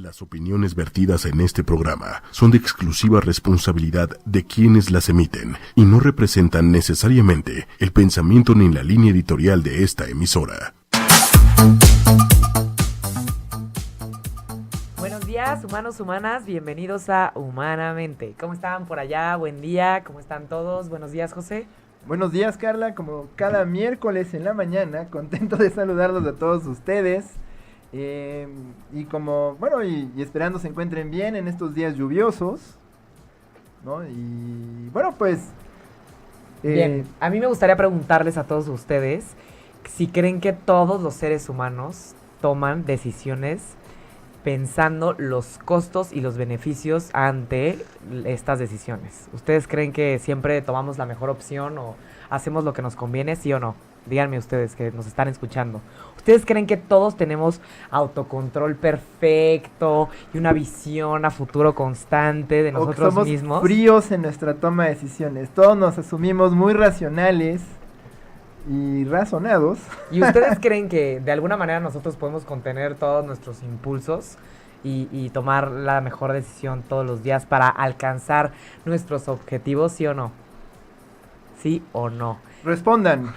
Las opiniones vertidas en este programa son de exclusiva responsabilidad de quienes las emiten y no representan necesariamente el pensamiento ni la línea editorial de esta emisora. Buenos días, humanos, humanas, bienvenidos a Humanamente. ¿Cómo están por allá? Buen día, ¿cómo están todos? Buenos días, José. Buenos días, Carla, como cada miércoles en la mañana, contento de saludarlos a todos ustedes. Y como, bueno, y esperando se encuentren bien en estos días lluviosos, ¿no? Y bueno, pues... Bien, a mí me gustaría preguntarles a todos ustedes si creen que todos los seres humanos toman decisiones pensando los costos y los beneficios ante estas decisiones. ¿Ustedes creen que siempre tomamos la mejor opción o hacemos lo que nos conviene, sí o no? Díganme ustedes que nos están escuchando. ¿Ustedes creen que todos tenemos autocontrol perfecto y una visión a futuro constante de nosotros mismos? Somos fríos en nuestra toma de decisiones. Todos nos asumimos muy racionales y razonados. ¿Y ustedes creen que de alguna manera nosotros podemos contener todos nuestros impulsos y tomar la mejor decisión todos los días para alcanzar nuestros objetivos, sí o no? ¿Sí o no? Respondan.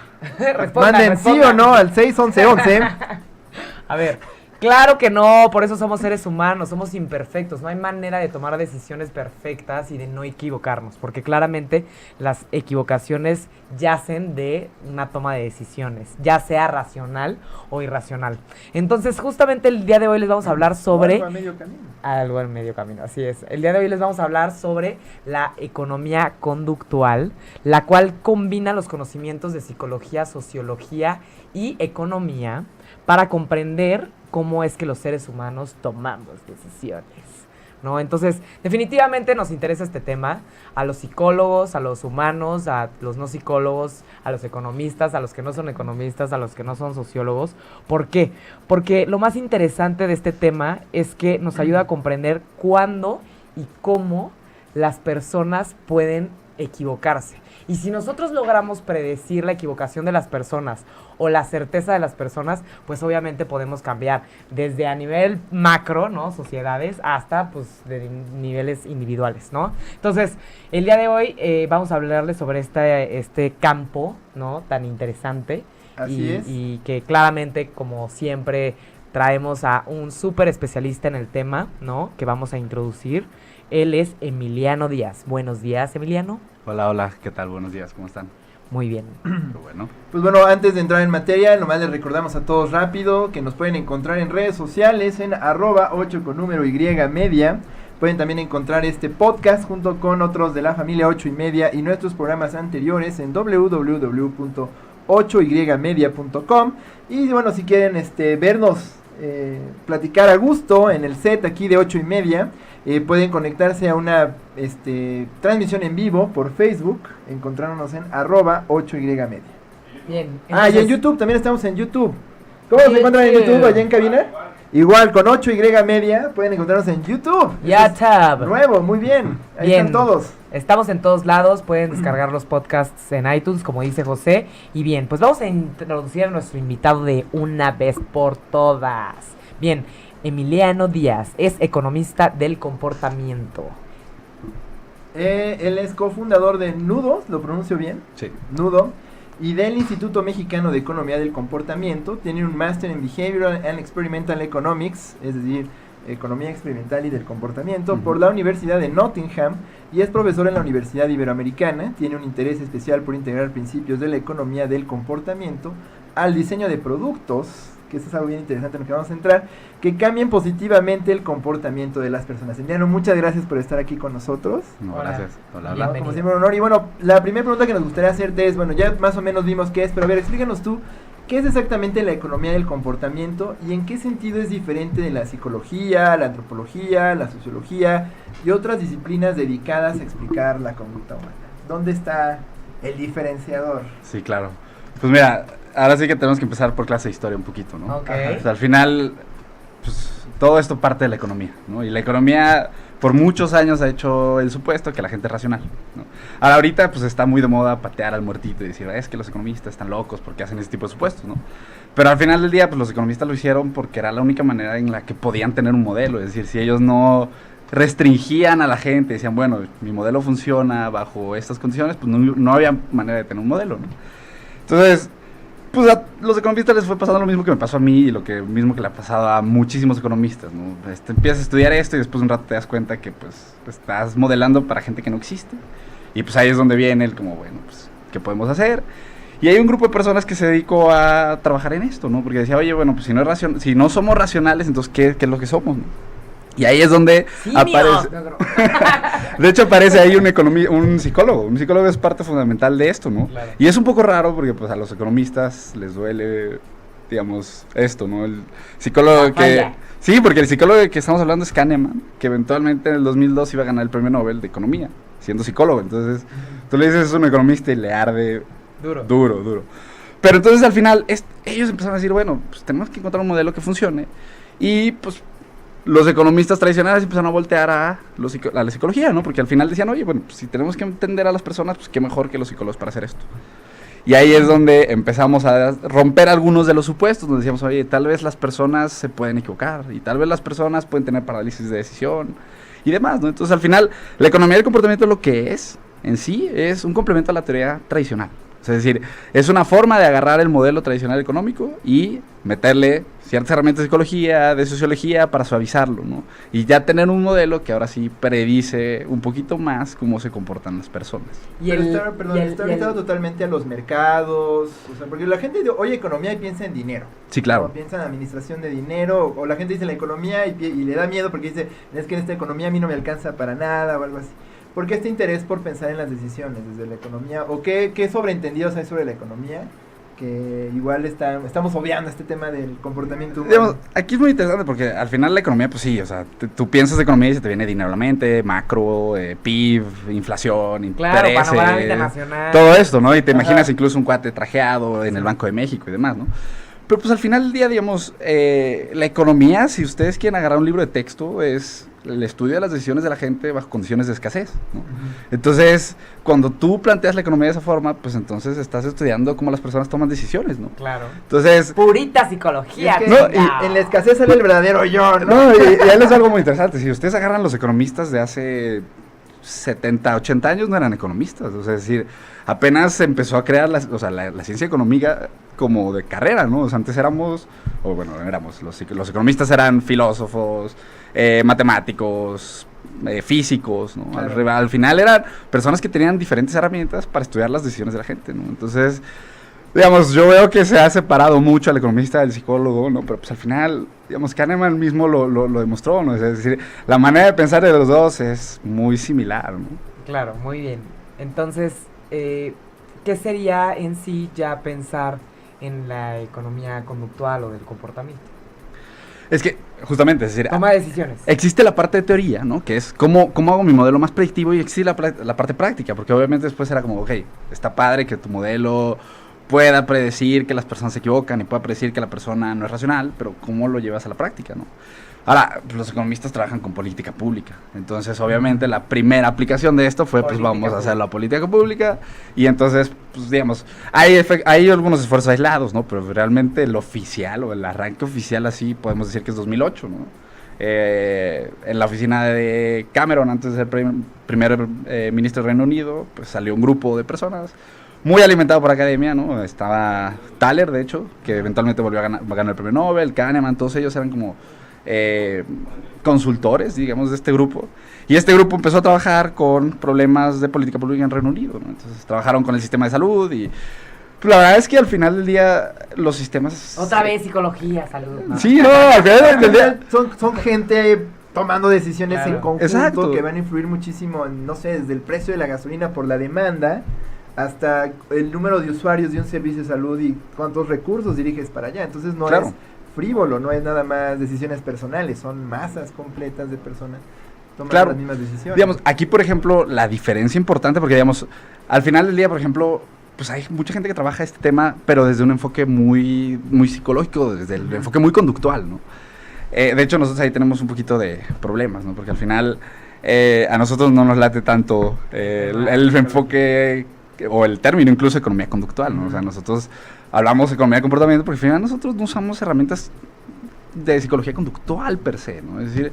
Manden sí o no al 61111. A ver, claro que no, por eso somos seres humanos, somos imperfectos, no hay manera de tomar decisiones perfectas y de no equivocarnos, porque claramente las equivocaciones yacen de una toma de decisiones, ya sea racional o irracional. Entonces, justamente el día de hoy les vamos a hablar sobre... Algo a medio camino. Algo en medio camino, así es. El día de hoy les vamos a hablar sobre la economía conductual, la cual combina los conocimientos de psicología, sociología y economía para comprender cómo es que los seres humanos tomamos decisiones, ¿no? Entonces, definitivamente nos interesa este tema a los psicólogos, a los humanos, a los no psicólogos, a los economistas, a los que no son economistas, a los que no son sociólogos. ¿Por qué? Porque lo más interesante de este tema es que nos ayuda a comprender cuándo y cómo las personas pueden equivocarse. Y si nosotros logramos predecir la equivocación de las personas o la certeza de las personas, pues obviamente podemos cambiar desde a nivel macro, ¿no? Sociedades, hasta pues de niveles individuales, ¿no? Entonces, el día de hoy vamos a hablarles sobre este campo, ¿no? Tan interesante. Así es. Y que claramente, como siempre, traemos a un súper especialista en el tema, ¿no? Que vamos a introducir. Él es Emiliano Díaz. Buenos días, Emiliano. Hola, ¿qué tal? Buenos días, ¿cómo están? Muy bien. Bueno. Pues bueno, antes de entrar en materia, nomás les recordamos a todos rápido que nos pueden encontrar en redes sociales en @8 con número Y media. Pueden también encontrar este podcast junto con otros de la familia 8 y media y nuestros programas anteriores en www.8ymedia.com. Y bueno, si quieren vernos platicar a gusto en el set aquí de 8 y media, pueden conectarse a una transmisión en vivo por Facebook, encontrándonos en @8y media. Bien. Y en YouTube, también estamos en YouTube. ¿Cómo se encuentran en YouTube allá en cabina? Igual, con 8y media, pueden encontrarnos en YouTube. Ya, tab. Nuevo, muy bien. Ahí Bien. están todos. Estamos en todos lados, pueden descargar los podcasts en iTunes, como dice José. Y bien, pues vamos a introducir a nuestro invitado de una vez por todas. Bien, Emiliano Díaz es economista del comportamiento. Él es cofundador de Nudo, ¿lo pronuncio bien? Sí. Nudo. Y del Instituto Mexicano de Economía del Comportamiento. Tiene un máster en Behavioral and Experimental Economics, es decir, Economía Experimental y del Comportamiento, por la Universidad de Nottingham, y es profesor en la Universidad Iberoamericana. Tiene un interés especial por integrar principios de la economía del comportamiento al diseño de productos, que eso es algo bien interesante en lo que vamos a entrar, que cambien positivamente el comportamiento de las personas. Emiliano, muchas gracias por estar aquí con nosotros. No, Hola. gracias. Hola. Bienvenido. Como siempre, un honor. Y bueno, la primera pregunta que nos gustaría hacerte es, bueno, ya más o menos vimos qué es, pero a ver, explícanos tú, ¿qué es exactamente la economía del comportamiento y en qué sentido es diferente de la psicología, la antropología, la sociología y otras disciplinas dedicadas a explicar la conducta humana? ¿Dónde está el diferenciador? Sí, claro. Pues mira, ahora sí que tenemos que empezar por clase de historia un poquito, ¿no? Ok. Pues al final, pues todo esto parte de la economía, ¿no? Y la economía, por muchos años ha hecho el supuesto que la gente es racional, ¿no? Ahora, ahorita, pues, está muy de moda patear al muertito y decir, es que los economistas están locos porque hacen ese tipo de supuestos, ¿no? Pero al final del día, pues, los economistas lo hicieron porque era la única manera en la que podían tener un modelo. Es decir, si ellos no restringían a la gente, decían, bueno, mi modelo funciona bajo estas condiciones, pues no había manera de tener un modelo, ¿no? Entonces, pues a los economistas les fue pasando lo mismo que me pasó a mí y lo mismo que le ha pasado a muchísimos economistas, ¿no? Empiezas a estudiar esto y después de un rato te das cuenta que pues estás modelando para gente que no existe. Y pues ahí es donde viene el como, bueno, pues, ¿qué podemos hacer? Y hay un grupo de personas que se dedicó a trabajar en esto, ¿no? Porque decía, oye, bueno, pues si no somos racionales, entonces, ¿qué es lo que somos, no? Y ahí es donde aparece... De hecho, aparece ahí un psicólogo. Un psicólogo es parte fundamental de esto, ¿no? Claro. Y es un poco raro porque pues a los economistas les duele, digamos, esto, ¿no? El psicólogo que... Sí, porque el psicólogo del que estamos hablando es Kahneman, que eventualmente en el 2002 iba a ganar el premio Nobel de Economía, siendo psicólogo. Entonces, tú le dices es un economista y le arde duro. Pero entonces al final ellos empezaron a decir, bueno, pues tenemos que encontrar un modelo que funcione. Y pues los economistas tradicionales empezaron a voltear a la psicología, ¿no? Porque al final decían, oye, bueno, pues si tenemos que entender a las personas, pues qué mejor que los psicólogos para hacer esto. Y ahí es donde empezamos a romper algunos de los supuestos, donde decíamos, oye, tal vez las personas se pueden equivocar, y tal vez las personas pueden tener parálisis de decisión, y demás, ¿no? Entonces, al final, la economía del comportamiento lo que es, en sí, es un complemento a la teoría tradicional. O sea, es decir, es una forma de agarrar el modelo tradicional económico y meterle ciertas herramientas de psicología, de sociología para suavizarlo, ¿no? Y ya tener un modelo que ahora sí predice un poquito más cómo se comportan las personas. Está orientado totalmente a los mercados, o sea, porque la gente oye economía y piensa en dinero. Sí, claro. ¿No? Piensa en administración de dinero, o la gente dice la economía y le da miedo porque dice, es que en esta economía a mí no me alcanza para nada o algo así. ¿Por qué este interés por pensar en las decisiones desde la economía? ¿O qué sobreentendidos hay sobre la economía? Que igual estamos obviando este tema del comportamiento humano. Digamos, aquí es muy interesante porque al final la economía, pues sí, o sea, tú piensas de economía y se te viene dinero a la mente, macro, PIB, inflación, intereses, panorama internacional, todo esto, ¿no? Y te imaginas incluso un cuate trajeado en el Banco de México y demás, ¿no? Pero pues al final del día, digamos, la economía, si ustedes quieren agarrar un libro de texto, es el estudio de las decisiones de la gente bajo condiciones de escasez, ¿no? Entonces, cuando tú planteas la economía de esa forma, pues entonces estás estudiando cómo las personas toman decisiones, ¿no? Claro. Entonces... Purita psicología. Es que en la escasez sale el verdadero yo, ¿no? No, y ahí les algo muy interesante. Si ustedes agarran los economistas de hace 70, 80 años, no eran economistas. O sea, es decir, apenas se empezó a crear la ciencia económica como de carrera, ¿no? O sea, antes éramos, los economistas eran filósofos, matemáticos, físicos, ¿no? Claro. Al final eran personas que tenían diferentes herramientas para estudiar las decisiones de la gente, ¿no? Entonces, digamos, yo veo que se ha separado mucho al economista del psicólogo, ¿no? Pero pues al final, digamos, Kahneman mismo lo demostró, ¿no? Es decir, la manera de pensar de los dos es muy similar, ¿no? Claro, muy bien. Entonces, ¿qué sería en sí ya pensar en la economía conductual o del comportamiento? Es que, justamente, es decir, Toma de decisiones. existe la parte de teoría, ¿no? Que es cómo hago mi modelo más predictivo, y existe la parte práctica, porque obviamente después era como, ok, está padre que tu modelo pueda predecir que las personas se equivocan y pueda predecir que la persona no es racional, pero ¿cómo lo llevas a la práctica, no? Ahora, los economistas trabajan con política pública, entonces obviamente la primera aplicación de esto fue, pues vamos a hacer la política pública, y entonces, pues digamos, hay algunos esfuerzos aislados, ¿no? Pero realmente el oficial, o el arranque oficial así, podemos decir que es 2008, ¿no? En la oficina de Cameron, antes de ser primer ministro del Reino Unido, pues salió un grupo de personas muy alimentado por academia, ¿no? Estaba Thaler, de hecho, que eventualmente volvió a ganar el premio Nobel, Kahneman, todos ellos eran como consultores, digamos, de este grupo. Y este grupo empezó a trabajar con problemas de política pública en Reino Unido, ¿no? Entonces trabajaron con el sistema de salud y pues, la verdad es que al final del día los sistemas... Otra vez psicología, salud, ¿no? Sí, no, al final del día... Son gente tomando decisiones Claro. en conjunto. Exacto. Que van a influir muchísimo en, no sé, desde el precio de la gasolina por la demanda hasta el número de usuarios de un servicio de salud y cuántos recursos diriges para allá. Entonces no Claro. es frívolo, no es nada más decisiones personales, son masas completas de personas tomando Claro. las mismas decisiones. Digamos, aquí, por ejemplo, la diferencia importante, porque, digamos, al final del día, por ejemplo, pues hay mucha gente que trabaja este tema, pero desde un enfoque muy, muy psicológico, desde el enfoque muy conductual, ¿no? De hecho, nosotros ahí tenemos un poquito de problemas, ¿no? Porque al final, a nosotros no nos late tanto el enfoque o el término incluso economía conductual, ¿no? O sea, nosotros hablamos de economía de comportamiento porque al final nosotros no usamos herramientas de psicología conductual per se, ¿no? Es decir,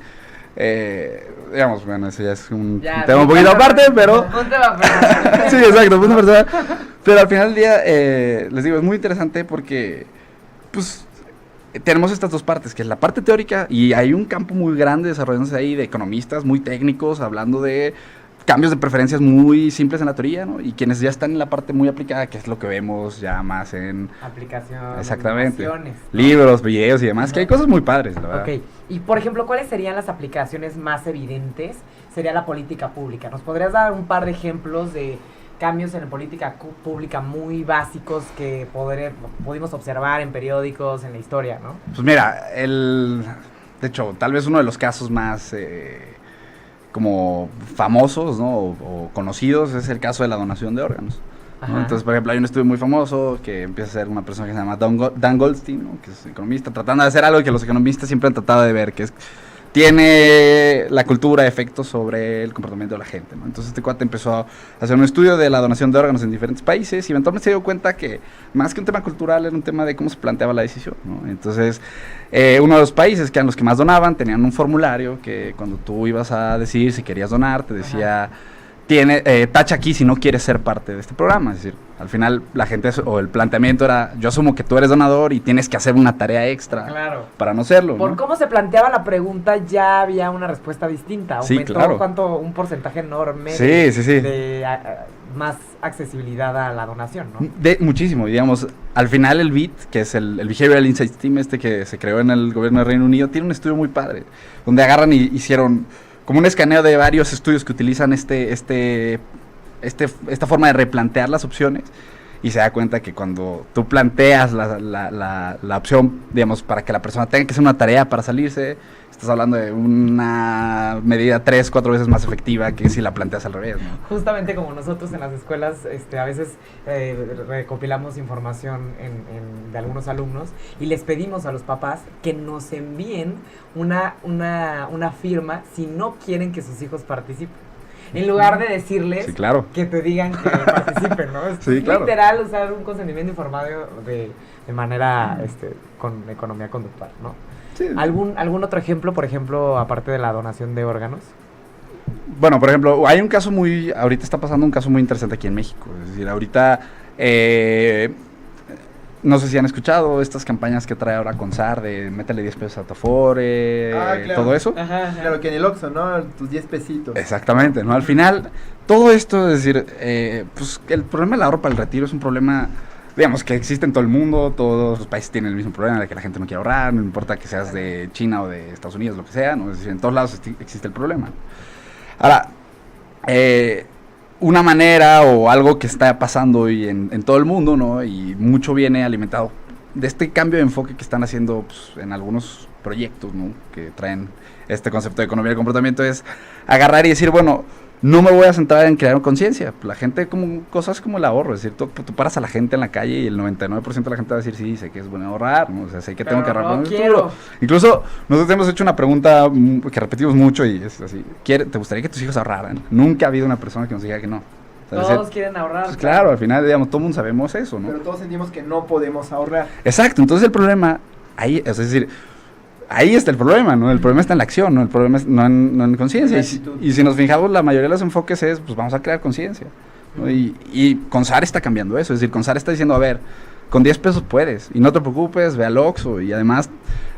digamos, bueno, ese ya es un tema un poquito aparte, pero... Un tema personal. Sí, exacto, punto personal. Pero al final del día, les digo, es muy interesante porque, pues, tenemos estas dos partes, que es la parte teórica, y hay un campo muy grande desarrollándose ahí de economistas muy técnicos, hablando de cambios de preferencias muy simples en la teoría, ¿no? Y quienes ya están en la parte muy aplicada, que es lo que vemos ya más en... Aplicación. Exactamente. ¿No? Libros, videos y demás, que hay cosas muy padres, la verdad. Ok, y por ejemplo, ¿cuáles serían las aplicaciones más evidentes? Sería la política pública. ¿Nos podrías dar un par de ejemplos de cambios en la política pública muy básicos que pudimos observar en periódicos, en la historia, ¿no? Pues mira, de hecho, tal vez uno de los casos más como famosos, ¿no? O conocidos es el caso de la donación de órganos, ¿no? Entonces, por ejemplo, hay un estudio muy famoso que empieza a ser una persona que se llama Dan Goldstein, ¿no? Que es economista, tratando de hacer algo que los economistas siempre han tratado de ver, que es tiene la cultura efectos sobre el comportamiento de la gente, ¿no? Entonces este cuate empezó a hacer un estudio de la donación de órganos en diferentes países y eventualmente se dio cuenta que más que un tema cultural era un tema de cómo se planteaba la decisión, ¿no? Entonces uno de los países que eran los que más donaban tenían un formulario que cuando tú ibas a decir si querías donar te decía tacha aquí si no quieres ser parte de este programa. Es decir, al final la gente o el planteamiento era, yo asumo que tú eres donador y tienes que hacer una tarea extra para no serlo, Por ¿no? cómo se planteaba la pregunta ya había una respuesta distinta. Aumentó, sí, claro. Un porcentaje enorme de más accesibilidad a la donación, ¿no? Muchísimo, y digamos, al final el BIT, que es el Behavioral Insights Team que se creó en el gobierno del Reino Unido, tiene un estudio muy padre, donde agarran y hicieron como un escaneo de varios estudios que utilizan esta forma de replantear las opciones y se da cuenta que cuando tú planteas la opción, digamos, para que la persona tenga que hacer una tarea para salirse, estás hablando de una medida 3-4 veces más efectiva que si la planteas al revés, ¿no? Justamente como nosotros en las escuelas a veces recopilamos información de algunos alumnos y les pedimos a los papás que nos envíen una firma si no quieren que sus hijos participen. En lugar de decirles que te digan que participen, ¿no? Es literal usar un consentimiento informado de manera con economía conductual, ¿no? Sí. ¿Algún otro ejemplo, por ejemplo, aparte de la donación de órganos? Bueno, por ejemplo, hay un caso ahorita está pasando un caso muy interesante aquí en México. Es decir, ahorita, no sé si han escuchado estas campañas que trae ahora Consar de métele 10 pesos a tu Afore, claro. Todo eso. Ajá. Claro, que en el Oxxo, ¿no? Tus 10 pesitos. Exactamente, ¿no? Al final, todo esto, es decir, pues el problema del ahorro para el retiro es un problema, digamos, que existe en todo el mundo, todos los países tienen el mismo problema de que la gente no quiere ahorrar, no importa que seas de China o de Estados Unidos, lo que sea, ¿no? Es decir, en todos lados existe el problema. Ahora, una manera o algo que está pasando hoy en todo el mundo, ¿no? Y mucho viene alimentado de este cambio de enfoque que están haciendo pues, en algunos proyectos, ¿no? Que traen este concepto de economía del comportamiento, es agarrar y decir, bueno, no me voy a centrar en crear conciencia. La gente, como cosas como el ahorro, es decir, tú paras a la gente en la calle y el 99% de la gente va a decir, sí, sé que es bueno ahorrar, ¿no? O sea, sé que tengo que ahorrar para el futuro. Incluso nosotros hemos hecho una pregunta que repetimos mucho y es así, ¿te gustaría que tus hijos ahorraran? Nunca ha habido una persona que nos diga que no. O sea, todos quieren ahorrar. Pues claro, al final, digamos, todo el mundo sabemos eso, ¿no? Pero todos sentimos que no podemos ahorrar. Exacto, entonces el problema, ahí, es decir, ahí está el problema, ¿no? El problema está en la acción, ¿no? El problema es no en conciencia. Y si nos fijamos, la mayoría de los enfoques es, pues vamos a crear conciencia, ¿no? Y Consar está cambiando eso. Es decir, Consar está diciendo, a ver, con 10 pesos puedes. Y no te preocupes, ve al Oxxo. Y además,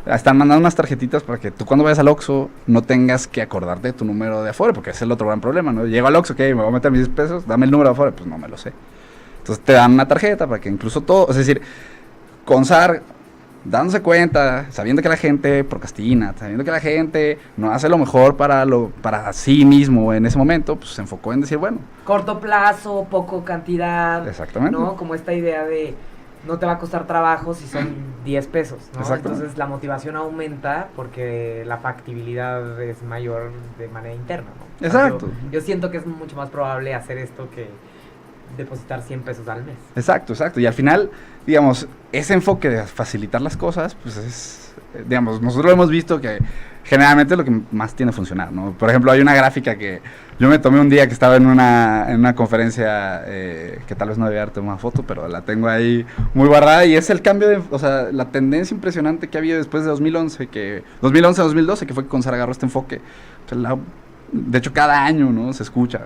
están mandando unas tarjetitas para que tú cuando vayas al Oxxo no tengas que acordarte de tu número de Afore, porque ese es el otro gran problema, ¿no? Llego al Oxxo, ¿qué? Me voy a meter mis 10 pesos, dame el número de Afore. Pues no me lo sé. Entonces te dan una tarjeta para que incluso todo, es decir, Consar, dándose cuenta, sabiendo que la gente procrastina, sabiendo que la gente no hace lo mejor para sí mismo en ese momento, pues se enfocó en decir, bueno, corto plazo, poco cantidad. Exactamente. ¿No? Como esta idea de no te va a costar trabajo si son 10 pesos, ¿no? Entonces la motivación aumenta porque la factibilidad es mayor de manera interna, ¿no? Exacto. Yo siento que es mucho más probable hacer esto que depositar 100 pesos al mes. Exacto. Y al final, digamos, ese enfoque de facilitar las cosas, pues es, digamos, nosotros hemos visto que generalmente es lo que más tiende a funcionar, ¿no? Por ejemplo, hay una gráfica que yo me tomé un día que estaba en una conferencia que tal vez no debía haber tomado foto, pero la tengo ahí muy guardada, y es el cambio o sea, la tendencia impresionante que ha habido después de 2011, 2012, que fue que con Sara agarró este enfoque. O sea, de hecho, cada año, ¿no? Se escucha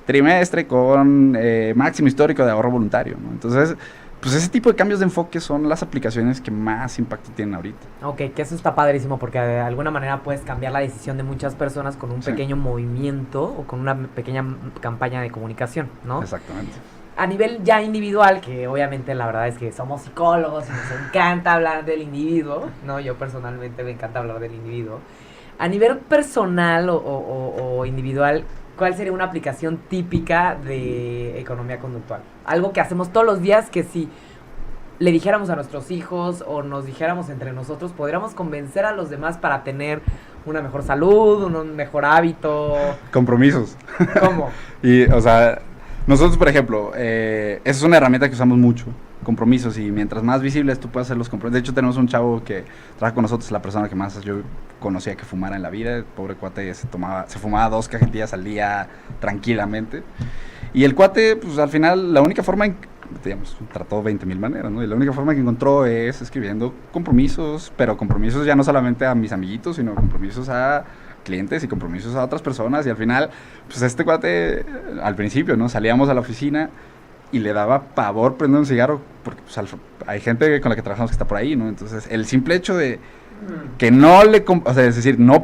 trimestre con máximo histórico de ahorro voluntario, ¿no? Entonces, pues ese tipo de cambios de enfoque son las aplicaciones que más impacto tienen ahorita. Ok, que eso está padrísimo porque de alguna manera puedes cambiar la decisión de muchas personas con un pequeño movimiento o con una pequeña campaña de comunicación, ¿no? Exactamente. A nivel ya individual, que obviamente la verdad es que somos psicólogos y nos encanta hablar del individuo, ¿no? Yo personalmente me encanta hablar del individuo. A nivel personal o individual, ¿cuál sería una aplicación típica de economía conductual? Algo que hacemos todos los días que si le dijéramos a nuestros hijos o nos dijéramos entre nosotros, podríamos convencer a los demás para tener una mejor salud, un mejor hábito. Compromisos. ¿Cómo? Y, o sea, nosotros, por ejemplo, esa es una herramienta que usamos mucho, compromisos, y mientras más visibles tú puedes hacer los compromisos. De hecho, tenemos un chavo que trabaja con nosotros, la persona que más yo conocía que fumara en la vida. El pobre cuate se fumaba 2 cajetillas al día tranquilamente. Y el cuate, pues al final, la única forma digamos, trató 20,000 maneras, ¿no? Y la única forma que encontró es escribiendo compromisos, pero compromisos ya no solamente a mis amiguitos, sino compromisos a clientes y compromisos a otras personas. Y al final, pues este cuate, al principio, ¿no? Salíamos a la oficina y le daba pavor prender un cigarro, porque pues, hay gente con la que trabajamos que está por ahí, ¿no? Entonces, el simple hecho de que no le, o sea, es decir, no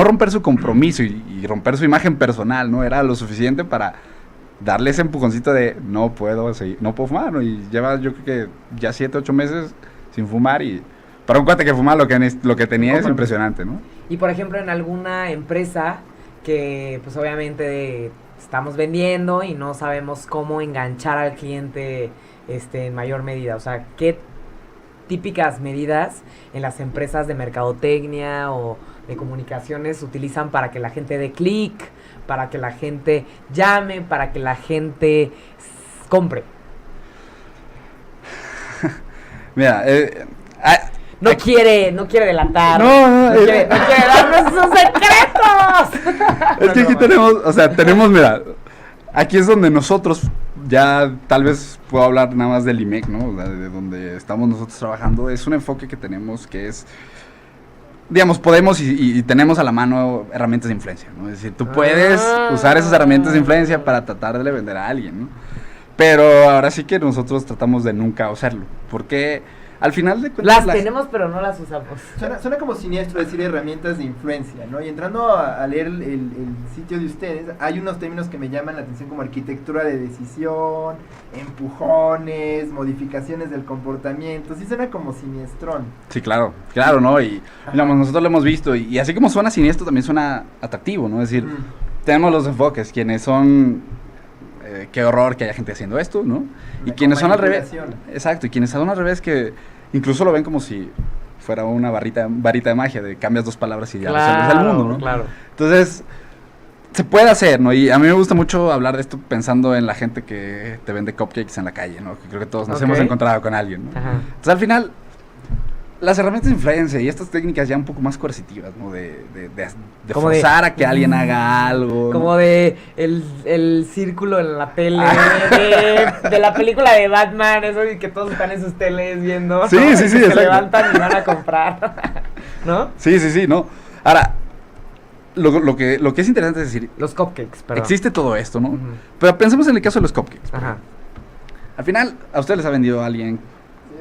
romper su compromiso y romper su imagen personal, ¿no? Era lo suficiente para darle ese empujoncito de no puedo fumar, ¿no? Y lleva, yo creo que ya 7, 8 meses sin fumar, y para un cuate que fuma lo que tenía es impresionante, ¿no? Y por ejemplo, en alguna empresa que pues obviamente estamos vendiendo y no sabemos cómo enganchar al cliente en mayor medida, o sea, ¿qué típicas medidas en las empresas de mercadotecnia o de comunicaciones utilizan para que la gente dé clic, para que la gente llame, para que la gente compre? Mira, no quiere delatar. No quiere darnos sus secretos. Es que aquí tenemos, mira, aquí es donde nosotros, ya tal vez puedo hablar nada más del IMEC, ¿no? De donde estamos nosotros trabajando. Es un enfoque que tenemos que es, digamos, podemos y tenemos a la mano herramientas de influencia, ¿no? Es decir, tú puedes usar esas herramientas de influencia para tratar de vender a alguien, ¿no? Pero ahora sí que nosotros tratamos de nunca hacerlo, porque al final de cuentas las tenemos pero no las usamos. Suena como siniestro decir herramientas de influencia, ¿no? Y entrando a leer el sitio de ustedes, hay unos términos que me llaman la atención, como arquitectura de decisión, empujones, modificaciones del comportamiento. Sí suena como siniestrón. Sí, claro, ¿no? Y digamos, nosotros lo hemos visto, y así como suena siniestro, también suena atractivo, ¿no? Es decir, tenemos los enfoques, quienes son qué horror que haya gente haciendo esto, ¿no? Y quienes son al revés. Exacto, y quienes son al revés, que incluso lo ven como si fuera una varita de magia, de cambias 2 palabras y ya resuelves el mundo, ¿no? Claro. Entonces, se puede hacer, ¿no? Y a mí me gusta mucho hablar de esto pensando en la gente que te vende cupcakes en la calle, ¿no? Que creo que todos nos hemos encontrado con alguien, ¿no? Ajá. Entonces, al final, las herramientas de influencia y estas técnicas ya un poco más coercitivas, ¿no? De forzar a que alguien haga algo, ¿no? Como de el círculo en la tele, de la película de Batman, eso, y que todos están en sus teles viendo, sí, ¿no? sí, se levantan y van a comprar, ¿no? Sí, ¿no? Ahora, lo que es interesante es decir, los cupcakes, perdón. Existe todo esto, ¿no? Pero pensemos en el caso de los cupcakes. Ajá. Al final, a ustedes les ha vendido alguien,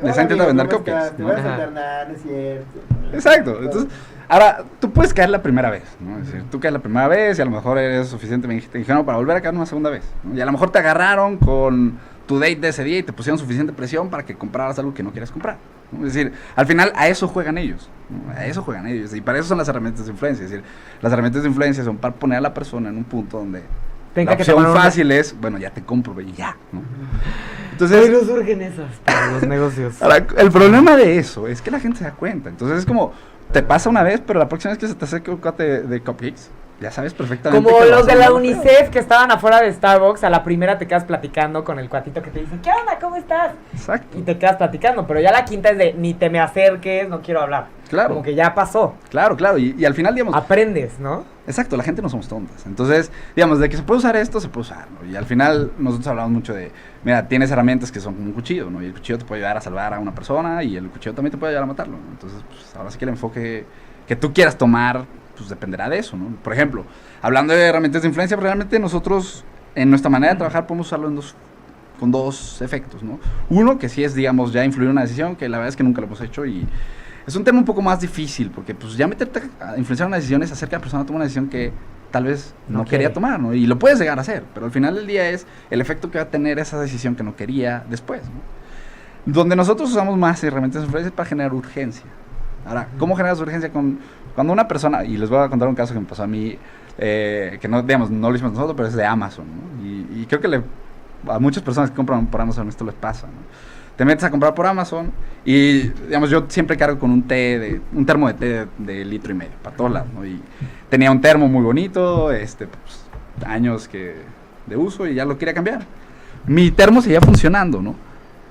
les ha intentado vender cupcakes, Te ¿no? vas a internar, no es cierto. Exacto. Entonces, ahora, tú puedes caer la primera vez, ¿no? Es decir, tú caes la primera vez y a lo mejor eres suficientemente ingenuo para volver a caer una segunda vez, ¿no? Y a lo mejor te agarraron con tu date de ese día y te pusieron suficiente presión para que compraras algo que no quieres comprar, ¿no? Es decir, al final a eso juegan ellos, ¿no? A eso juegan ellos. Y para eso son las herramientas de influencia. Es decir, las herramientas de influencia son para poner a la persona en un punto donde la opción fácil es, bueno, ya te compro y ya, ¿no? Entonces, no surgen esas para los negocios. Ahora, el problema de eso es que la gente se da cuenta. Entonces es como, te pasa una vez, pero la próxima vez que se te acerque un cuate de cupcakes, ya sabes perfectamente. Como los de la UNICEF que estaban afuera de Starbucks, a la primera te quedas platicando con el cuatito que te dice, ¿qué onda? ¿Cómo estás? Exacto. Y te quedas platicando, pero ya la quinta es de, ni te me acerques, no quiero hablar. Claro. Como que ya pasó. Claro, y al final, digamos... Aprendes, ¿no? Exacto, la gente no somos tontas. Entonces, digamos, de que se puede usar esto, se puede usar, ¿no? Y al final nosotros hablamos mucho de, mira, tienes herramientas que son como un cuchillo, ¿no? Y el cuchillo te puede ayudar a salvar a una persona y el cuchillo también te puede ayudar a matarlo, ¿no? Entonces, pues, ahora sí que el enfoque que tú quieras tomar, pues dependerá de eso, ¿no? Por ejemplo, hablando de herramientas de influencia, realmente nosotros, en nuestra manera de trabajar, podemos usarlo con dos efectos, ¿no? Uno, que sí es, digamos, ya influir una decisión, que la verdad es que nunca lo hemos hecho y... Es un tema un poco más difícil, porque pues ya meterte a influenciar una decisión es hacer que la persona tome una decisión que tal vez no quería tomar, ¿no? Y lo puedes llegar a hacer, pero al final del día es el efecto que va a tener esa decisión que no quería después, ¿no? Donde nosotros usamos más herramientas de influencia es para generar urgencia. Ahora, ¿cómo generas urgencia? Cuando una persona, y les voy a contar un caso que me pasó a mí, que no, digamos, no lo hicimos nosotros, pero es de Amazon, ¿no? Y creo que a muchas personas que compran por Amazon esto les pasa, ¿no? Te metes a comprar por Amazon y, digamos, yo siempre cargo con un termo de té de litro y medio, para todos lados, ¿no? Y tenía un termo muy bonito, pues, años de uso y ya lo quería cambiar. Mi termo seguía funcionando, ¿no?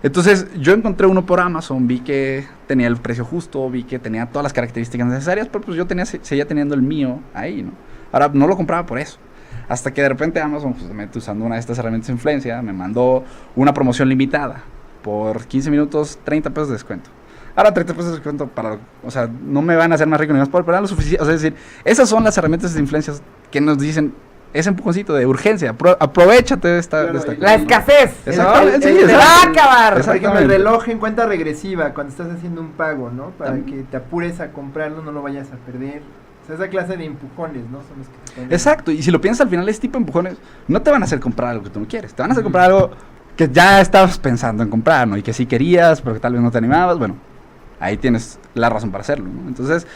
Entonces, yo encontré uno por Amazon, vi que tenía el precio justo, vi que tenía todas las características necesarias, pero pues yo seguía teniendo el mío ahí, ¿no? Ahora, no lo compraba por eso. Hasta que de repente Amazon, justamente usando una de estas herramientas de influencia, me mandó una promoción limitada. Por 15 minutos, 30 pesos de descuento. Ahora 30 pesos de descuento o sea, no me van a hacer más rico ni más pobre, pero era lo suficiente. O sea, es decir, esas son las herramientas de influencia que nos dicen ese empujoncito de urgencia. Aprovechate de esta la escasez. Exactamente. ¿No? Sí, se va a acabar. Por ejemplo, el reloj en cuenta regresiva cuando estás haciendo un pago, ¿no? Para que te apures a comprarlo, no lo vayas a perder. O sea, esa clase de empujones, ¿no? Son los que te ponen. Exacto. Y si lo piensas al final, ese tipo de empujones no te van a hacer comprar algo que tú no quieres. Te van a hacer comprar algo que ya estabas pensando en comprar, ¿no? Y que sí querías, pero que tal vez no te animabas. Bueno, ahí tienes la razón para hacerlo, ¿no? Entonces,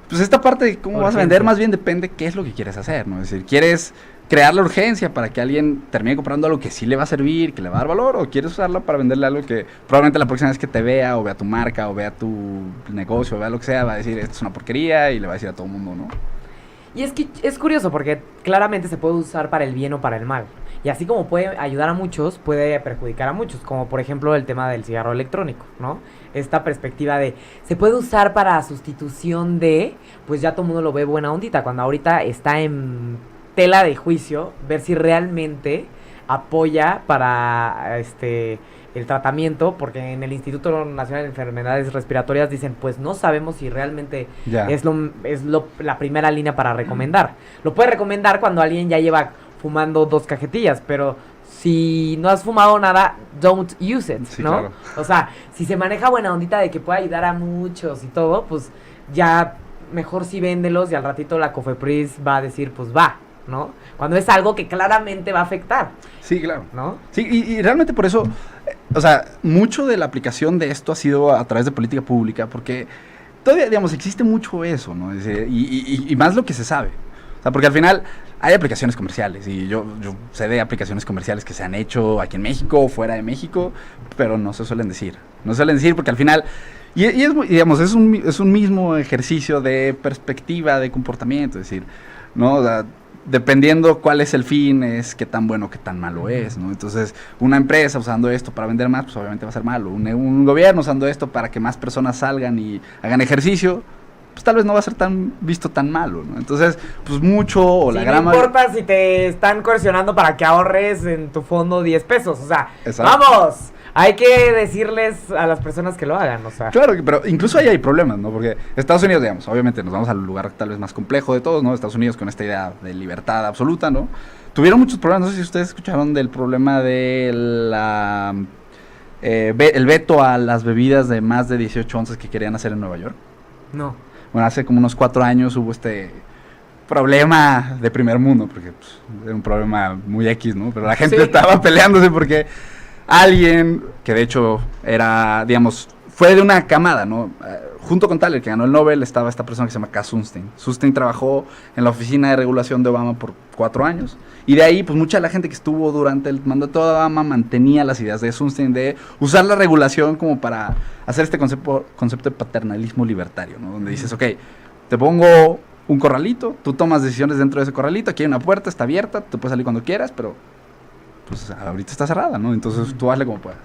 pues esta parte de cómo vas a vender más bien depende qué es lo que quieres hacer, ¿no? Es decir, ¿quieres crear la urgencia para que alguien termine comprando algo que sí le va a servir, que le va a dar valor? ¿O quieres usarlo para venderle algo que probablemente la próxima vez que te vea, o vea tu marca, o vea tu negocio, o vea lo que sea, va a decir, esto es una porquería, y le va a decir a todo el mundo, ¿no? Y es que es curioso porque claramente se puede usar para el bien o para el mal. Y así como puede ayudar a muchos, puede perjudicar a muchos. Como por ejemplo el tema del cigarro electrónico, ¿no? Esta perspectiva de, se puede usar para sustitución de, pues ya todo el mundo lo ve buena ondita. Cuando ahorita está en tela de juicio, ver si realmente apoya para el tratamiento, porque en el Instituto Nacional de Enfermedades Respiratorias dicen, pues no sabemos si realmente es la primera línea para recomendar. Lo puede recomendar cuando alguien ya lleva fumando 2 cajetillas, pero si no has fumado nada, don't use it, sí, ¿no? Claro. O sea, si se maneja buena ondita de que puede ayudar a muchos y todo, pues ya mejor sí véndelos y al ratito la COFEPRIS va a decir, pues va, ¿no? Cuando es algo que claramente va a afectar. Sí, claro. ¿No? Sí, y realmente por eso, o sea, mucho de la aplicación de esto ha sido a través de política pública, porque todavía, digamos, existe mucho eso, ¿no? Es decir, y más lo que se sabe. O sea, porque al final hay aplicaciones comerciales, y yo sé de aplicaciones comerciales que se han hecho aquí en México o fuera de México, pero no se suelen decir. No se suelen decir porque al final... Y es, digamos, es un mismo ejercicio de perspectiva, de comportamiento, es decir, ¿no? O sea, dependiendo cuál es el fin, es qué tan bueno, qué tan malo es, ¿no? Entonces, una empresa usando esto para vender más, pues obviamente va a ser malo. Un gobierno usando esto para que más personas salgan y hagan ejercicio, pues tal vez no va a ser visto tan malo, ¿no? Entonces, pues mucho o la gran mayoría... No importa si te están coercionando para que ahorres en tu fondo 10 pesos, o sea, exacto. ¡Vamos! Hay que decirles a las personas que lo hagan, o sea. Claro, pero incluso ahí hay problemas, ¿no? Porque Estados Unidos, digamos, obviamente nos vamos al lugar tal vez más complejo de todos, ¿no? Estados Unidos con esta idea de libertad absoluta, ¿no? Tuvieron muchos problemas, no sé si ustedes escucharon del problema de el veto a las bebidas de más de 18 onzas que querían hacer en Nueva York. No. Bueno, hace como unos 4 años hubo este problema de primer mundo, porque pues, era un problema muy X, ¿no? Pero la gente estaba peleándose porque alguien, que de hecho era, digamos, fue de una camada, ¿no? Junto con Thaler, que ganó el Nobel, estaba esta persona que se llama Cass Sunstein. Sunstein trabajó en la oficina de regulación de Obama por 4 años. Y de ahí, pues mucha de la gente que estuvo durante el mandato de Obama mantenía las ideas de Sunstein de usar la regulación como para hacer este concepto de paternalismo libertario, ¿no? Donde dices, ok, te pongo un corralito, tú tomas decisiones dentro de ese corralito, aquí hay una puerta, está abierta, tú puedes salir cuando quieras, pero pues ahorita está cerrada, ¿no? Entonces tú hazle como puedas.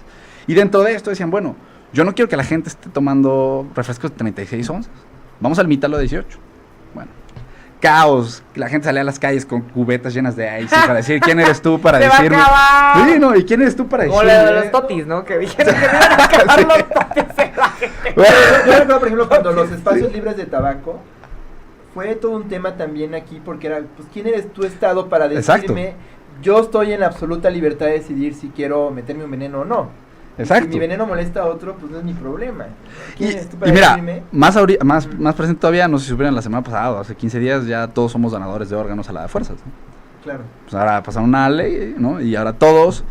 Y dentro de esto decían, bueno, Yo no quiero que la gente esté tomando refrescos de 36 onzas. Vamos a limitarlo a 18. Bueno. Caos. La gente salía a las calles con cubetas llenas de ice para decir quién eres tú para ¡Se decirme. va a acabar! Sí, no, ¿y quién eres tú para Como decirme? lo de los totis, ¿no? Que dijeron que iban a acabar los totis en la gente. Yo recuerdo, por ejemplo, cuando los espacios libres de tabaco, fue todo un tema también aquí, porque era, pues, ¿quién eres tú, Estado, para decirme, yo estoy en absoluta libertad de decidir si quiero meterme un veneno o no? Exacto. Si mi veneno molesta a otro, pues no es mi problema. ¿Quién eres tú Y para mira, decirme? más presente todavía, no sé si supieron la semana pasada, hace 15 días ya todos somos donadores de órganos a la de fuerzas, ¿no? Claro. Pues ahora pasaron una ley, ¿no? Y ahora todos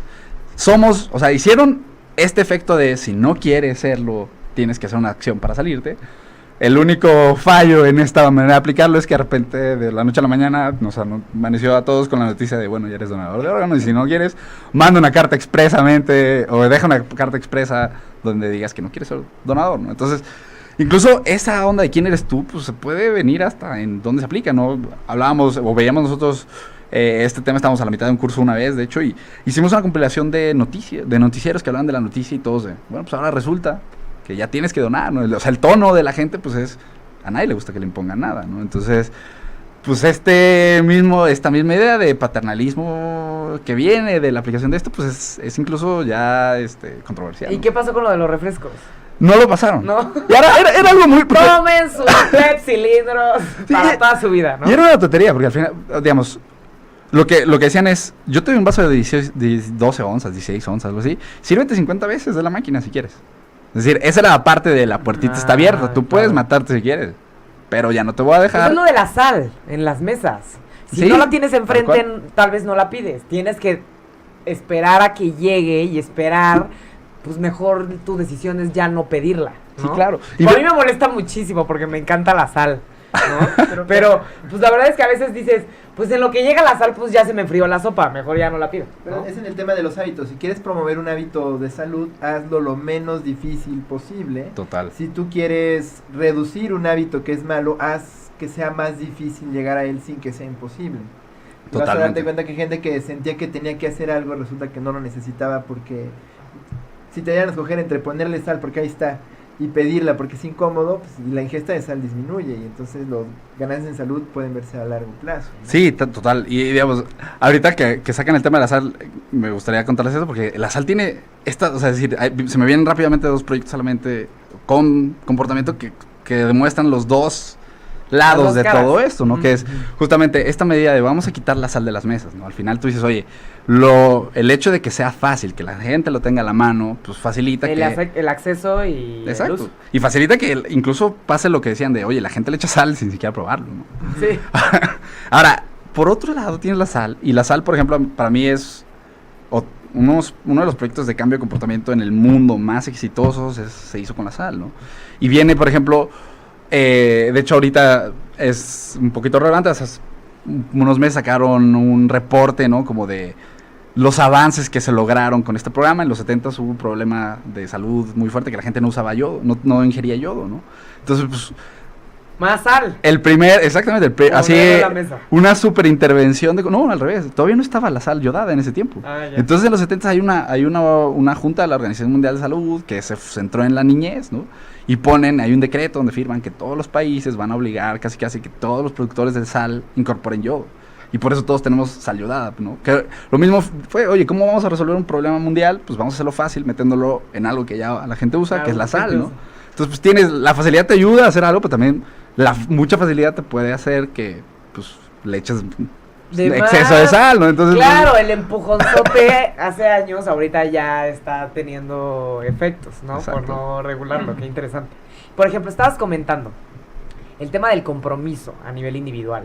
somos, o sea, hicieron este efecto de si no quieres serlo, tienes que hacer una acción para salirte. El único fallo en esta manera de aplicarlo es que de repente, de la noche a la mañana, nos amaneció a todos con la noticia de, bueno, ya eres donador de órganos, y si no quieres, manda una carta expresamente, o deja una carta expresa donde digas que no quieres ser donador, ¿no? Entonces, incluso esa onda de quién eres tú, pues se puede venir hasta en dónde se aplica, ¿no? Hablábamos, o veíamos nosotros, este tema, estábamos a la mitad de un curso una vez, de hecho, y hicimos una compilación de noticias, de noticieros que hablaban de la noticia y todos de, bueno, pues ahora resulta que ya tienes que donar, ¿no? O sea, el tono de la gente, pues es, a nadie le gusta que le impongan nada, ¿no? Entonces, pues esta misma idea de paternalismo que viene de la aplicación de esto, pues es incluso ya controversial, ¿Y ¿no? qué pasó con lo de los refrescos? No lo pasaron. No. Y ahora era algo muy... porque- Tomen sus Pepsi cilindros para toda su vida, ¿no? Y era una tontería, porque al final, digamos, lo que decían es, yo te doy un vaso de 12 onzas, 16 onzas, algo así, sírvete 50 veces de la máquina si quieres. Es decir, esa era la parte de la puertita está abierta, tú puedes claro. matarte si quieres, pero ya no te voy a Eso dejar. es lo de la sal en las mesas. Si Sí, no la tienes enfrente, tal cual. tal vez no la pides. Tienes que esperar a que llegue y esperar, pues mejor tu decisión es ya no pedirla, ¿no? Sí, claro. A mí me molesta muchísimo porque me encanta la sal, ¿no? Pero, pues la verdad es que a veces dices, pues en lo que llega la sal, pues ya se me enfrió la sopa, mejor ya no la pido, Pero ¿no? es en el tema de los hábitos. Si quieres promover un hábito de salud, hazlo lo menos difícil posible. Total. Si tú quieres reducir un hábito que es malo, haz que sea más difícil llegar a él sin que sea imposible. Y vas a darte Totalmente. cuenta que hay gente que sentía que tenía que hacer algo, resulta que no lo necesitaba, porque si te dieran a escoger entre ponerle sal, porque ahí está, y pedirla porque es incómodo, pues la ingesta de sal disminuye y entonces los ganancias en salud pueden verse a largo plazo, ¿no? Sí, total. Y digamos, ahorita que sacan el tema de la sal, me gustaría contarles eso, porque la sal tiene o sea, es decir, se me vienen rápidamente dos proyectos solamente con comportamiento que demuestran los dos lados Las dos de caras. todo esto, ¿no? Que es justamente esta medida de vamos a quitar la sal de las mesas, ¿no? Al final tú dices, oye, el hecho de que sea fácil, que la gente lo tenga a la mano, pues facilita El acceso y el Exacto. uso. Y facilita que incluso pase lo que decían de, oye, la gente le echa sal sin siquiera probarlo, ¿no? Sí. Ahora, por otro lado tienes la sal, y la sal, por ejemplo, para mí es uno de los proyectos de cambio de comportamiento en el mundo más exitosos se hizo con la sal, ¿no? Y viene, por ejemplo, de hecho ahorita es un poquito relevante, hace unos meses sacaron un reporte, ¿no? Como de los avances que se lograron con este programa. En los 70s hubo un problema de salud muy fuerte, que la gente no usaba yodo, no ingería yodo, ¿no? Entonces, pues, Más sal. exactamente, Ponerlo así, en la mesa. una super intervención no, al revés, todavía no estaba la sal yodada en ese tiempo. Ah, ya. Entonces en los 70 hay una junta de la Organización Mundial de Salud que se centró en la niñez, ¿no? Y hay un decreto donde firman que todos los países van a obligar casi que todos los productores de sal incorporen yodo. Y por eso todos tenemos sal yodada, ¿no? Que lo mismo fue, oye, ¿cómo vamos a resolver un problema mundial? Pues vamos a hacerlo fácil, metiéndolo en algo que ya la gente usa, que es la sal, ¿no? Entonces, pues la facilidad te ayuda a hacer algo, pero también mucha facilidad te puede hacer que, pues, le eches De exceso más. de sal, ¿no? Entonces, Claro, el empujonzote hace años, ahorita ya está teniendo efectos, ¿no? Exacto. Por no regularlo, qué interesante. Por ejemplo, estabas comentando el tema del compromiso a nivel individual,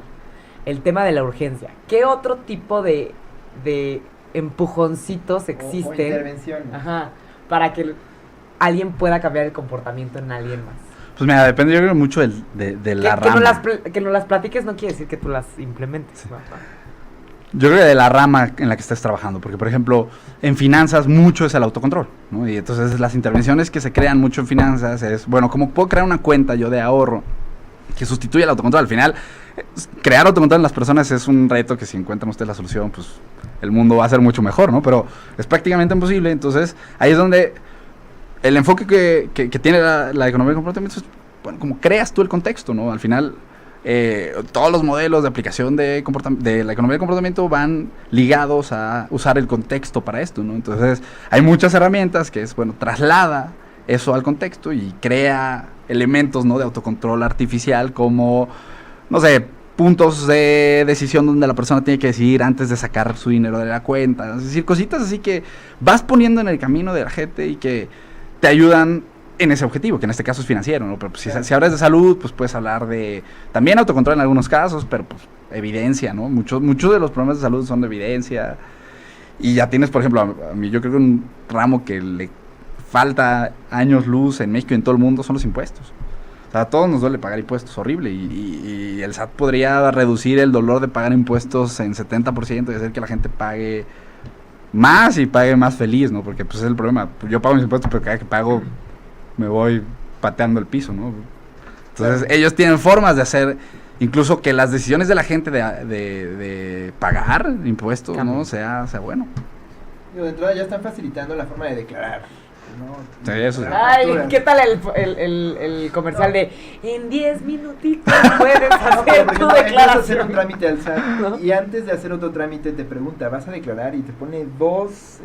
el tema de la urgencia. ¿Qué otro tipo de empujoncitos O existen? intervenciones. Ajá, para que alguien pueda cambiar el comportamiento en alguien más. pues mira, depende yo creo mucho de la rama. Que no las platiques no quiere decir que tú las implementes. ¿no? Yo creo que de la rama en la que estés trabajando, porque por ejemplo, en finanzas mucho es el autocontrol, ¿no? Y entonces las intervenciones que se crean mucho en finanzas es, bueno, ¿cómo puedo crear una cuenta yo de ahorro que sustituya el autocontrol? Al final, crear autocontrol en las personas es un reto que si encuentran ustedes la solución, pues el mundo va a ser mucho mejor, ¿no? Pero es prácticamente imposible, entonces ahí es donde el enfoque que tiene la economía del comportamiento es, bueno, como creas tú el contexto, ¿no? Al final, todos los modelos de aplicación de la economía del comportamiento van ligados a usar el contexto para esto, ¿no? Entonces, hay muchas herramientas que es, bueno, traslada eso al contexto y crea elementos, ¿no? De autocontrol artificial como, no sé, puntos de decisión donde la persona tiene que decidir antes de sacar su dinero de la cuenta. Es decir, cositas así que vas poniendo en el camino de la gente y que te ayudan en ese objetivo, que en este caso es financiero, ¿no? Pero pues, si hablas de salud, pues puedes hablar de también autocontrol en algunos casos, pero pues evidencia, ¿no? Muchos de los problemas de salud son de evidencia. Y ya tienes, por ejemplo, a mí yo creo que un ramo que le falta años luz en México y en todo el mundo son los impuestos. O sea, a todos nos duele pagar impuestos, horrible, y el SAT podría reducir el dolor de pagar impuestos en 70% y hacer que la gente pague más y pague más feliz, ¿no? Porque pues es el problema, yo pago mis impuestos, pero cada que pago me voy pateando el piso, ¿no? Entonces ellos tienen formas de hacer, incluso que las decisiones de la gente de pagar impuestos, ¿no? Sea bueno. Digo, de entrada ya están facilitando la forma de declarar, ¿no? Sí, eso sí. Ay, ¿qué tal el comercial de en 10 minutitos puedes No, hacer pero tu por ejemplo, empiezas a hacer declaración? un trámite al SAT, ¿No? y antes de hacer otro trámite te pregunta, ¿vas a declarar? Y te pone dos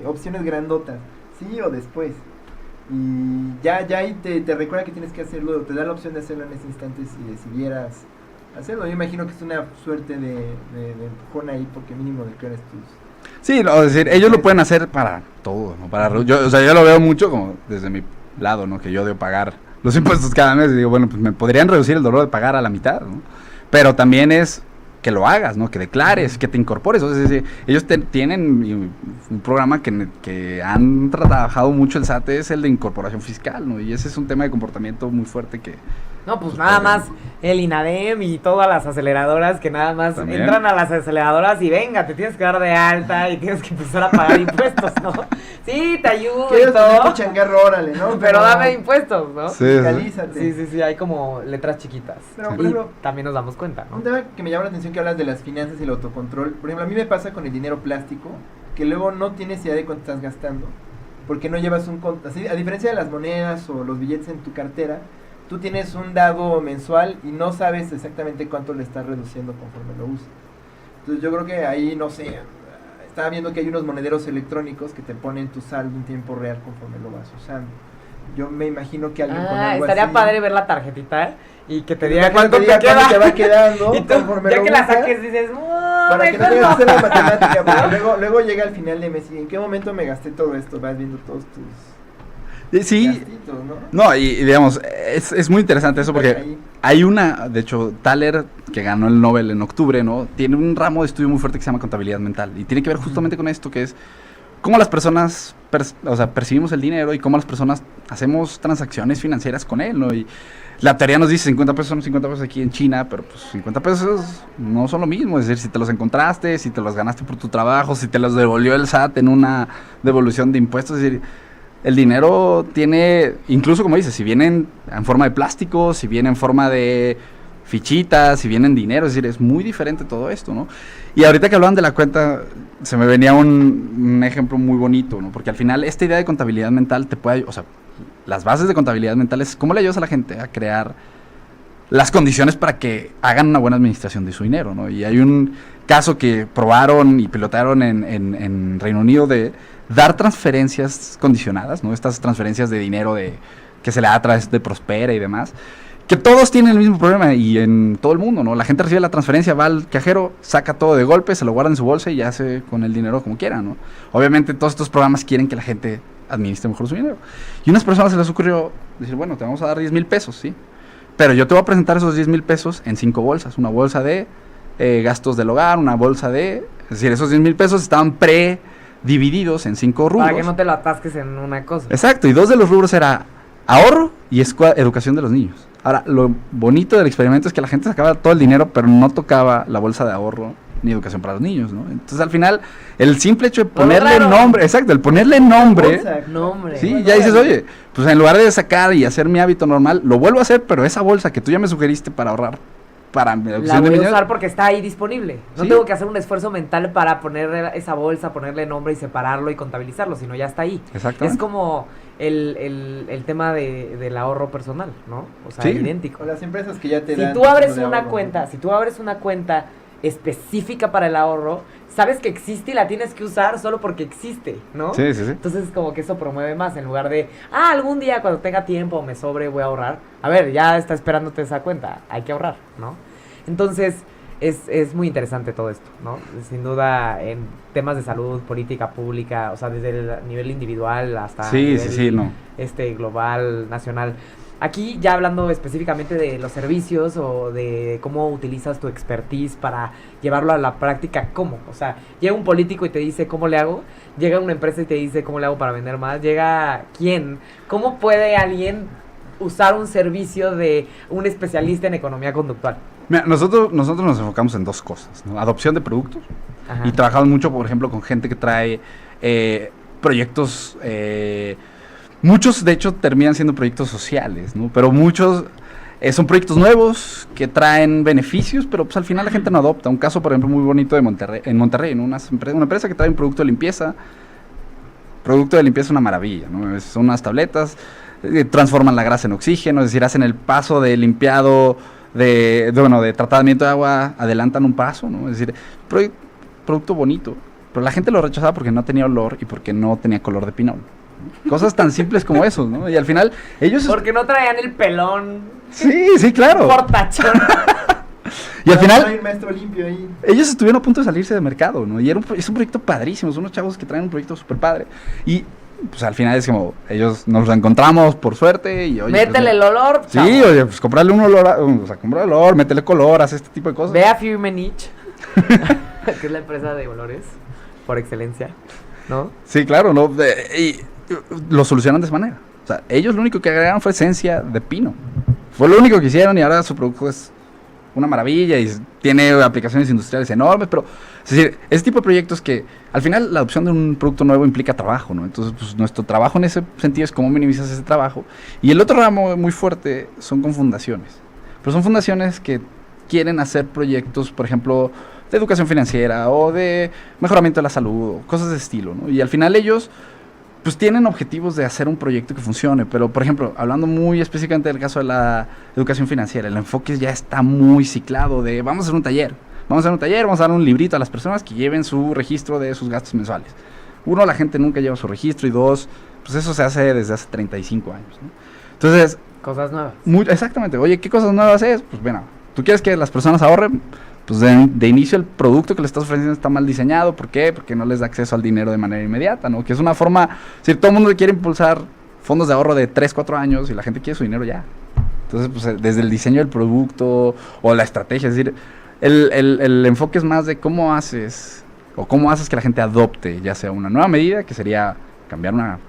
opciones grandotas, sí o después. Y ya ahí te recuerda que tienes que hacerlo, te da la opción de hacerlo en ese instante si decidieras hacerlo. Yo imagino que es una suerte de empujón ahí, porque mínimo declares tus... Sí, no, es decir, ellos lo pueden hacer para todo, ¿no? Yo lo veo mucho como desde mi lado, ¿no? Que yo debo pagar los impuestos cada mes y digo, bueno, pues me podrían reducir el dolor de pagar a la mitad, ¿no? Pero también es que lo hagas, ¿no? Que declares, que te incorpores. O sea, es decir, ellos tienen un programa que han trabajado mucho el SAT, es el de incorporación fiscal, ¿no? Y ese es un tema de comportamiento muy fuerte que... No, pues nada más el INADEM y todas las aceleradoras que nada más También. entran a las aceleradoras y venga, te tienes que dar de alta y tienes que empezar a pagar impuestos, ¿no? Sí, te ayudo y ¿Quieres tener todo, tu changarro? Órale, ¿no? pero dame impuestos, ¿no? Sí, Fiscalízate. Sí, hay como letras chiquitas. Pero, por Y ejemplo, también nos damos cuenta, ¿no? un tema que me llama la atención que hablas de las finanzas y el autocontrol. Por ejemplo, a mí me pasa con el dinero plástico, que luego no tienes idea de cuánto estás gastando, porque no llevas así, a diferencia de las monedas o los billetes en tu cartera, tú tienes un dado mensual y no sabes exactamente cuánto le estás reduciendo conforme lo usas. Entonces yo creo que ahí, no sé, estaba viendo que hay unos monederos electrónicos que te ponen tu saldo en tiempo real conforme lo vas usando. Yo me imagino que alguien con algo estaría así, padre ver la tarjetita y que te que diga cuánto te diga cuánto queda. te va quedando Y tú, conforme ya lo que la usas, saques dices, para que no mejor tengas que hacer no. la matemática, porque luego llega al final de mes y ¿en qué momento me gasté todo esto? Vas viendo todos tus Sí, gastitos, ¿no? no, y digamos, es muy interesante eso porque Ahí. hay de hecho, Thaler, que ganó el Nobel en octubre, ¿no? Tiene un ramo de estudio muy fuerte que se llama contabilidad mental y tiene que ver justamente con esto, que es cómo las personas percibimos el dinero y cómo las personas hacemos transacciones financieras con él, ¿no? Y la teoría nos dice 50 pesos son 50 pesos aquí en China, pero pues 50 pesos no son lo mismo, es decir, si te los encontraste, si te los ganaste por tu trabajo, si te los devolvió el SAT en una devolución de impuestos, es decir, el dinero tiene, incluso como dices, si vienen en forma de plástico, si viene en forma de fichitas, si viene en dinero, es decir, es muy diferente todo esto, ¿no? Y ahorita que hablaban de la cuenta, se me venía un ejemplo muy bonito, ¿no? Porque al final esta idea de contabilidad mental te puede, o sea, las bases de contabilidad mental es cómo le ayudas a la gente a crear las condiciones para que hagan una buena administración de su dinero, ¿no? Y hay un caso que probaron y pilotaron en Reino Unido de dar transferencias condicionadas, ¿no? Estas transferencias de dinero que se le da a través de Prospera y demás, que todos tienen el mismo problema y en todo el mundo, ¿no? La gente recibe la transferencia, va al cajero, saca todo de golpe, se lo guarda en su bolsa y hace con el dinero como quiera, ¿no? Obviamente todos estos programas quieren que la gente administre mejor su dinero. Y a unas personas se les ocurrió decir, bueno, te vamos a dar 10,000 pesos, ¿sí? Pero yo te voy a presentar esos 10,000 pesos en 5 bolsas. Una bolsa de gastos del hogar, una bolsa de... Es decir, esos 10,000 pesos estaban divididos en 5 rubros. Para que no te lo atasques en una cosa. Exacto, y 2 de los rubros era ahorro y educación de los niños. Ahora, lo bonito del experimento es que la gente sacaba todo el dinero, pero no tocaba la bolsa de ahorro ni educación para los niños, ¿no? Entonces, al final, el simple hecho de ponerle nombre, exacto, el ponerle nombre, Nombre. sí, ya dices, oye, pues en lugar de sacar y hacer mi hábito normal, lo vuelvo a hacer, pero esa bolsa que tú ya me sugeriste para ahorrar, para mi La educación de voy a niños, usar porque está ahí disponible. No Sí. tengo que hacer un esfuerzo mental para poner esa bolsa, ponerle nombre y separarlo y contabilizarlo, sino ya está ahí. exactamente. Es como el tema del ahorro personal, ¿no? O sea, Sí. idéntico. O las empresas que ya te Si dan. tú abres de una ahorro. cuenta, si tú abres una cuenta específica para el ahorro, sabes que existe y la tienes que usar solo porque existe, ¿no? Sí, sí, sí. Entonces como que eso promueve más en lugar de, algún día cuando tenga tiempo o me sobre voy a ahorrar. A ver, ya está esperándote esa cuenta, hay que ahorrar, ¿no? Entonces es muy interesante todo esto, ¿no? Sin duda en temas de salud, política pública, o sea, desde el nivel individual hasta Sí, nivel, sí, sí, no. global, nacional. Aquí ya hablando específicamente de los servicios o de cómo utilizas tu expertise para llevarlo a la práctica, ¿cómo? O sea, llega un político y te dice cómo le hago, llega una empresa y te dice cómo le hago para vender más, llega ¿quién? ¿Cómo puede alguien usar un servicio de un especialista en economía conductual? Mira, nosotros nos enfocamos en dos cosas, ¿no? Adopción de productos. Ajá. Y trabajamos mucho, por ejemplo, con gente que trae proyectos, muchos de hecho terminan siendo proyectos sociales, ¿no? Pero muchos son proyectos nuevos que traen beneficios, pero pues al final la gente no adopta. Un caso, por ejemplo, muy bonito de Monterrey, ¿no? Una empresa que trae un producto de limpieza. Producto de limpieza es una maravilla, ¿no? Son unas tabletas, transforman la grasa en oxígeno, es decir, hacen el paso de limpiado de tratamiento de agua, adelantan un paso, ¿no? Es decir, producto bonito, pero la gente lo rechazaba porque no tenía olor y porque no tenía color de pinol. Cosas tan simples como eso, ¿no? Y al final ellos... Porque no traían el pelón. Sí, sí, claro. Portachón. Y al final Hay un maestro limpio ahí. ellos estuvieron a punto de salirse de mercado, ¿no? Y es un proyecto padrísimo, son unos chavos que traen un proyecto súper padre. Y pues al final es como, ellos nos encontramos por suerte y oye... Métele el olor, Sí, chavo. oye, pues comprarle un olor, o sea, comprar olor, métele color, haz este tipo de cosas. Ve a Firmenich, que es la empresa de olores por excelencia, ¿no? Sí, claro, ¿no? Y lo solucionan de esa manera. O sea, ellos lo único que agregaron fue esencia de pino. Fue lo único que hicieron y ahora su producto es una maravilla y tiene aplicaciones industriales enormes, pero es decir, ese tipo de proyectos que al final la adopción de un producto nuevo implica trabajo, ¿no? Entonces, pues nuestro trabajo en ese sentido es cómo minimizas ese trabajo. Y el otro ramo muy fuerte son con fundaciones. Pero son fundaciones que quieren hacer proyectos, por ejemplo, de educación financiera o de mejoramiento de la salud, o cosas de estilo, ¿no? Y al final ellos pues tienen objetivos de hacer un proyecto que funcione, pero por ejemplo, hablando muy específicamente del caso de la educación financiera, el enfoque ya está muy ciclado de vamos a hacer un taller, vamos a dar un librito a las personas que lleven su registro de sus gastos mensuales. Uno, la gente nunca lleva su registro y dos, pues eso se hace desde hace 35 años, ¿no? Entonces, Cosas nuevas. exactamente, oye, ¿qué cosas nuevas es? Pues bueno, ¿tú quieres que las personas ahorren? Pues de inicio el producto que le estás ofreciendo está mal diseñado. ¿Por qué? Porque no les da acceso al dinero de manera inmediata, ¿no? Que es una forma, es decir, todo el mundo quiere impulsar fondos de ahorro de 3, 4 años y la gente quiere su dinero ya. Entonces, pues desde el diseño del producto o la estrategia, es decir, el enfoque es más de cómo haces que la gente adopte, ya sea una nueva medida, que sería cambiar una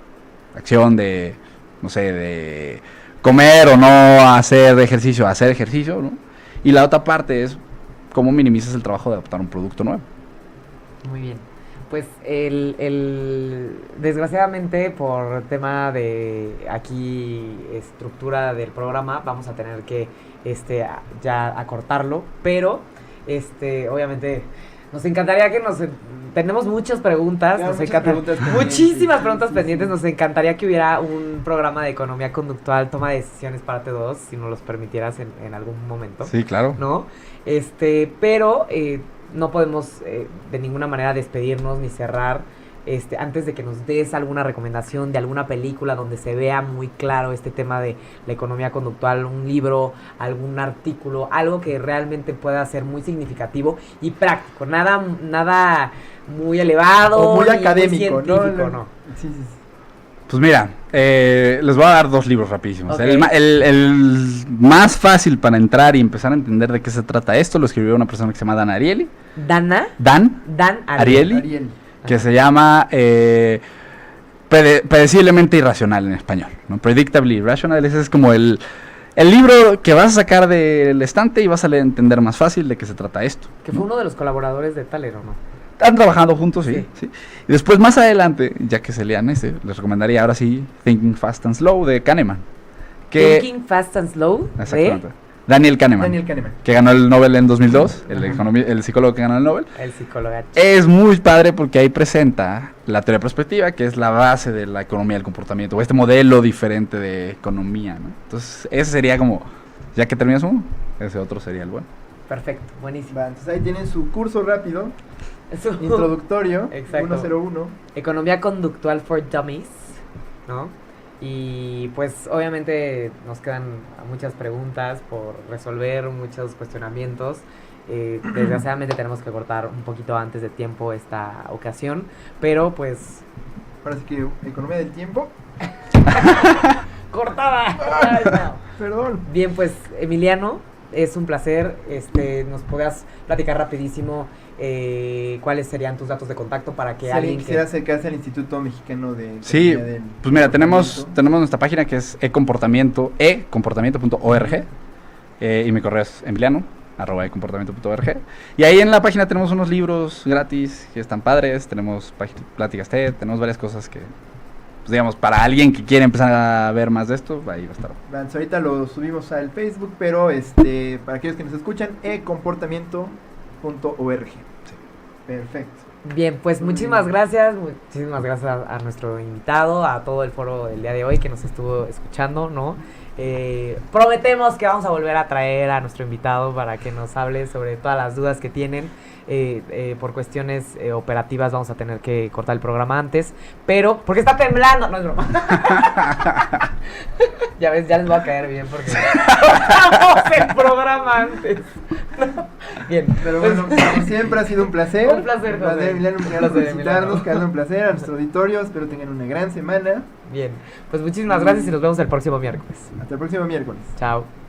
acción de, no sé, de comer o no hacer ejercicio, ¿no? Y la otra parte es cómo minimizas el trabajo de adoptar un producto nuevo. Muy bien. Pues desgraciadamente por tema de aquí estructura del programa vamos a tener que ya acortarlo, pero obviamente nos encantaría que tenemos muchas preguntas, Claro, nos muchas encanta, preguntas pendientes. muchísimas preguntas pendientes, nos encantaría que hubiera un programa de economía conductual, toma de decisiones parte 2, si nos los permitieras en algún momento. Sí, claro. ¿No? Pero no podemos de ninguna manera despedirnos ni cerrar antes de que nos des alguna recomendación de alguna película donde se vea muy claro este tema de la economía conductual, un libro, algún artículo, algo que realmente pueda ser muy significativo y práctico, nada muy elevado O muy ni académico, científico, ¿no? Sí, sí, sí. Pues mira, les voy a dar 2 libros rapidísimos. Ok. El más fácil para entrar y empezar a entender de qué se trata esto lo escribió una persona que se llama Dan Ariely. Dan Ariely, Ariel. que se llama Predeciblemente Irracional en español, ¿no? Predictably Irrational. Ese es como el libro que vas a sacar del estante y vas a entender más fácil de qué se trata esto. Que fue uno de los colaboradores de Talero, ¿no? Están trabajando juntos, sí. Y después, más adelante, ya que se lean les recomendaría ahora sí Thinking Fast and Slow de Kahneman. Thinking Fast and Slow de Exactamente. Daniel Kahneman. Daniel Kahneman. Que ganó el Nobel en 2002, Ajá. el psicólogo que ganó el Nobel. El psicólogo. Es muy padre porque ahí presenta la teoría prospectiva, que es la base de la economía del comportamiento, o este modelo diferente de economía, ¿no? Entonces, ese sería como, ya que terminas uno, ese otro sería el bueno. Perfecto, buenísimo. Va, entonces ahí tienen su curso rápido, Eso. introductorio, Exacto. 101. Economía conductual for dummies, ¿no? Y pues obviamente nos quedan muchas preguntas por resolver, muchos cuestionamientos. Desgraciadamente tenemos que cortar un poquito antes de tiempo esta ocasión, pero pues... Ahora sí que economía del tiempo. ¡Cortada! Ay, no. Perdón. Bien, pues Emiliano, es un placer. Nos podrías platicar rapidísimo cuáles serían tus datos de contacto para que Si alguien alguien quisiera acercarse al Instituto Mexicano de Sí, Economía del pues mira, tenemos Comportamiento. nuestra página que es ecomportamiento.org y mi correo es emiliano@ecomportamiento.org, y ahí en la página tenemos unos libros gratis que están padres, tenemos pláticas TED, tenemos varias cosas que, pues digamos, para alguien que quiere empezar a ver más de esto, ahí va a estar. Vans, ahorita lo subimos al Facebook, pero para aquellos que nos escuchan, ecomportamiento.org. Sí. Perfecto. Bien, pues Muy muchísimas bien. gracias a nuestro invitado, a todo el foro del día de hoy que nos estuvo escuchando, ¿no? Prometemos que vamos a volver a traer a nuestro invitado para que nos hable sobre todas las dudas que tienen. Por cuestiones operativas vamos a tener que cortar el programa antes, pero porque está temblando, no es broma. Ya ves, ya les va a caer bien porque cortamos el programa antes. Bien, Pero pues, bueno, como siempre ha sido un placer. Un placer, Un placer, José. Emiliano, Un por placer, visitarnos, Emiliano. que ha sido un placer a nuestro auditorio. Espero tengan una gran semana. bien, pues muchísimas gracias y nos vemos el próximo miércoles. Hasta el próximo miércoles. Chao.